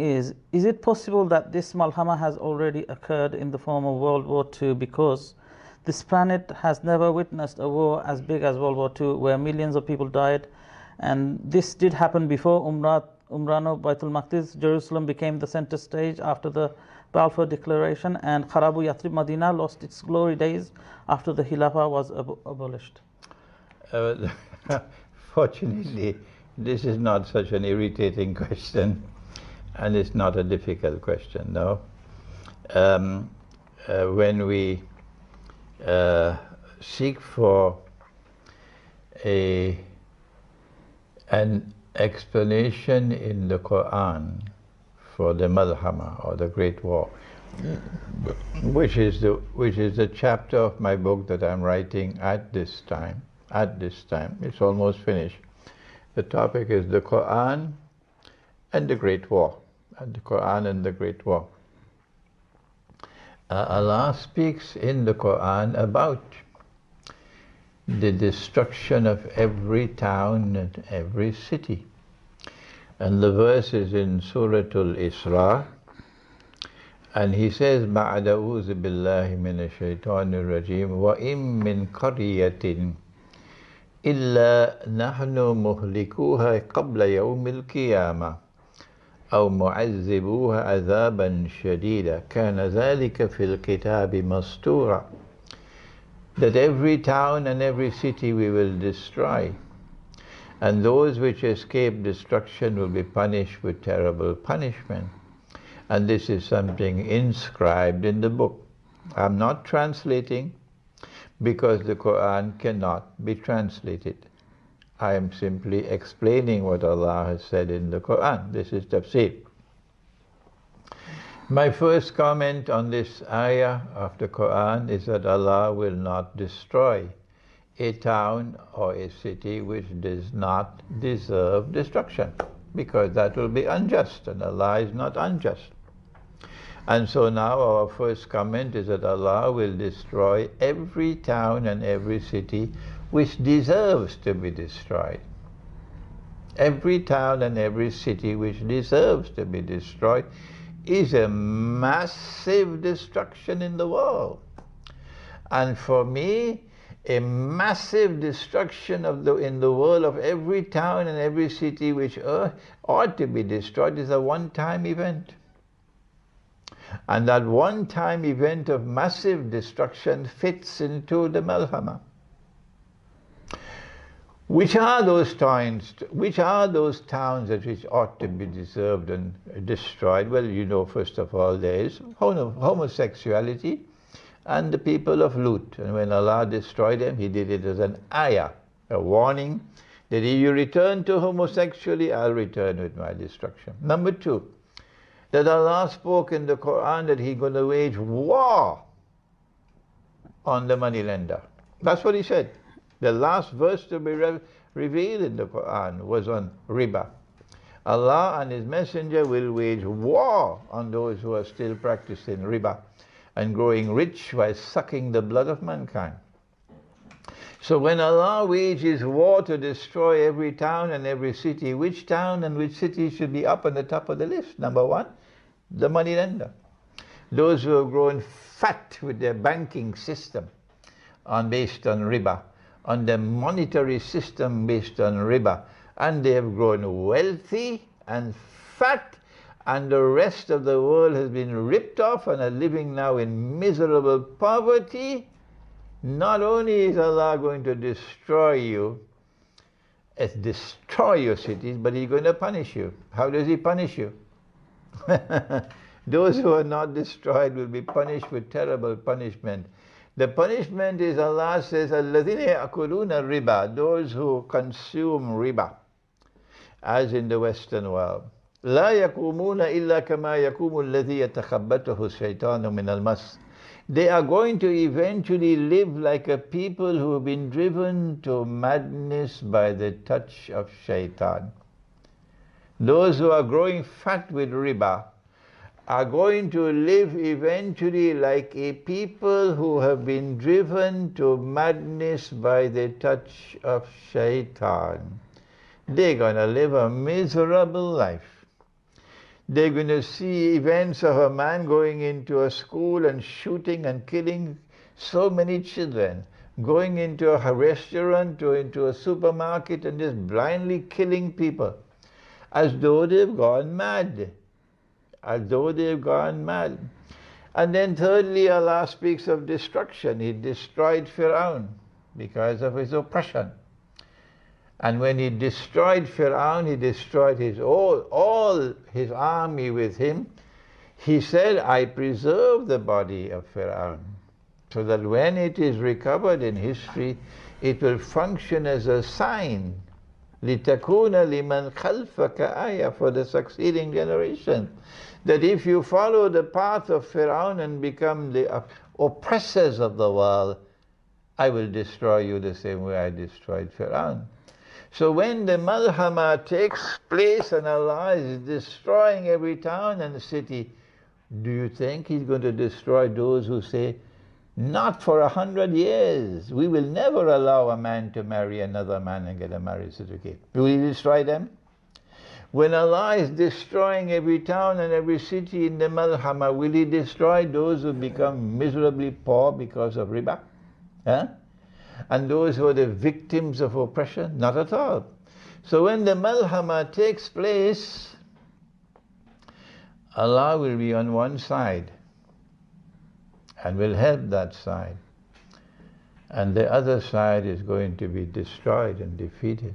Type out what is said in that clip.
is it possible that this malhama has already occurred in the form of World War II, because this planet has never witnessed a war as big as World War II, where millions of people died, and this did happen before Umrah of Baitul Maqdis. Jerusalem became the center stage after the Balfour Declaration, and Kharabu Yathrib Medina lost its glory days after the Khilafah was abolished. Fortunately, this is not such an irritating question, and it's not a difficult question, no. When we seek for an explanation in the Quran for the malhama, or the Great War, which is the chapter of my book that I'm writing at this time. It's almost finished. The topic is the Quran and the Great War. And the Quran and the Great War. Allah speaks in the Quran about the destruction of every town and every city. And the verse is in Surah Al-Isra, and he says, بَعْدَ أُوذِ بِاللَّهِ مِنَ الشَّيْطَانِ الرَّجِيمِ وَإِن مِّن قَرْيَةٍ إِلَّا نَحْنُ مُهْلِكُوهَا قَبْلَ يَوْمِ الْقِيَامَةِ أَوْ مُعَذِّبُوهَا عَذَابًا شَدِيدًا كَانَ ذَلِكَ فِي الْكِتَابِ مَسْطُورًا. That every town and every city we will destroy, and those which escape destruction will be punished with terrible punishment. And this is something inscribed in the book. I'm not translating, because the Quran cannot be translated. I am simply explaining what Allah has said in the Quran. This is tafsir. My first comment on this ayah of the Quran is that Allah will not destroy a town or a city which does not deserve destruction, because that will be unjust, and Allah is not unjust. And so now our first comment is that Allah will destroy every town and every city which deserves to be destroyed. Every town and every city which deserves to be destroyed is a massive destruction in the world. And for me, a massive destruction in the world of every town and every city which ought to be destroyed is a one-time event. And that one-time event of massive destruction fits into the malhama. Which are those towns? Which are those towns which ought to be deserved and destroyed? Well, you know, first of all, there is homosexuality and the people of Lut. And when Allah destroyed them, He did it as an ayah, a warning that if you return to homosexuality, I'll return with my destruction. Number two, that Allah spoke in the Quran that He's going to wage war on the moneylender. That's what He said. The last verse to be revealed in the Quran was on riba. Allah and His Messenger will wage war on those who are still practicing riba and growing rich by sucking the blood of mankind. So when Allah wages war to destroy every town and every city, which town and which city should be up on the top of the list? Number one, the moneylender. Those who have grown fat with their banking system based on riba, on the monetary system based on riba, and they have grown wealthy and fat, and the rest of the world has been ripped off and are living now in miserable poverty. Not only is Allah going to destroy you, destroy your cities, but He's going to punish you. How does He punish you? Those who are not destroyed will be punished with terrible punishment. The punishment is, Allah says, الَّذِينَ يَأْكُلُونَ الرِّبَى, those who consume riba, as in the Western world. لَا يَقُومُونَ إِلَّا كَمَا يَقُومُ الَّذِي يَتَخَبَّطُهُ الشَّيْطَانُ مِنَ الْمَسِّ. They are going to eventually live like a people who have been driven to madness by the touch of shaitan. Those who are growing fat with riba are going to live eventually like a people who have been driven to madness by the touch of shaitan. They're going to live a miserable life. They're going to see events of a man going into a school and shooting and killing so many children, going into a restaurant or into a supermarket and just blindly killing people, as though they've gone mad. As though they've gone mad. And then thirdly, Allah speaks of destruction. He destroyed Fir'aun because of his oppression. And when he destroyed Fir'aun, he destroyed his all his army with him. He said, I preserve the body of Fir'aun, so that when it is recovered in history, it will function as a sign, لِتَكُونَ لِمَنْ خَلْفَكَ آيَةً, for the succeeding generation, that if you follow the path of Fir'aun and become the oppressors of the world, I will destroy you the same way I destroyed Fir'aun. So when the malhama takes place and Allah is destroying every town and city, do you think He's going to destroy those who say, not for 100 years, we will never allow a man to marry another man and get a marriage certificate? Will He destroy them? When Allah is destroying every town and every city in the malhama, will He destroy those who become miserably poor because of riba? Huh? And those who are the victims of oppression? Not at all. So when the malhama takes place, Allah will be on one side and will help that side. And the other side is going to be destroyed and defeated.